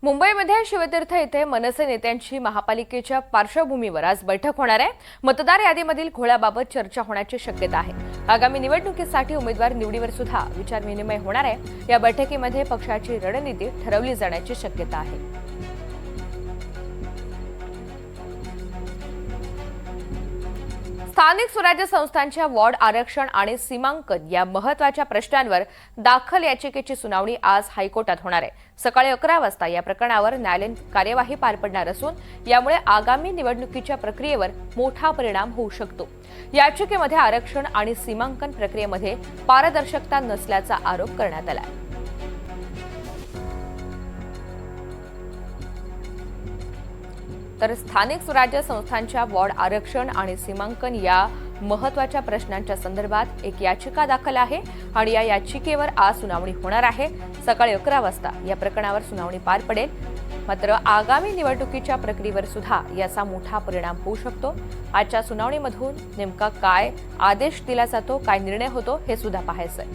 मुंबईमध्ये शिवतीर्थ येथे मनसे नेत्यांची महापालिकेच्या पार्श्वभूमीवर आज बैठक होणार आहे। मतदार यादीमधील घोळ्याबाबत चर्चा होण्याची शक्यता आहे। आगामी निवडणुकीसाठी उमेदवार निवडीवर सुद्धा विचारविनिमय होणार आहे। या बैठकीमध्ये पक्षाची रणनीती ठरवली जाण्याची शक्यता आहे। स्थानिक स्वराज्य संस्थांच्या वॉर्ड आरक्षण आणि सीमांकन या महत्त्वाच्या प्रश्नांवर दाखल याचिकेची सुनावणी आज हायकोर्टात होणार आहे। सकाळी 11 वाजता या प्रकरणावर न्यायालयीन कार्यवाही पार पडणार असून यामुळे आगामी निवडणुकीच्या प्रक्रियेवर मोठा परिणाम होऊ शकतो। याचिकेमध्ये आरक्षण आणि सीमांकन प्रक्रियेमध्ये पारदर्शकता नसल्याचा आरोप करण्यात आला आहे। तर स्थानिक स्वराज्य संस्थांच्या वॉर्ड आरक्षण आणि सीमांकन या महत्त्वाच्या प्रश्नांच्या संदर्भात एक याचिका दाखल आहे आणि या याचिकेवर आज सुनावणी होणार आहे। सकाळी 11 वाजता या प्रकरणावर सुनावणी पार पडेल। मात्र आगामी निवडणुकीच्या प्रक्रियेवर सुद्धा याचा मोठा परिणाम होऊ शकतो। आजच्या सुनावणीमधून नेमका काय आदेश दिला जातो, काय निर्णय होतो हे सुद्धा पाहायचंय।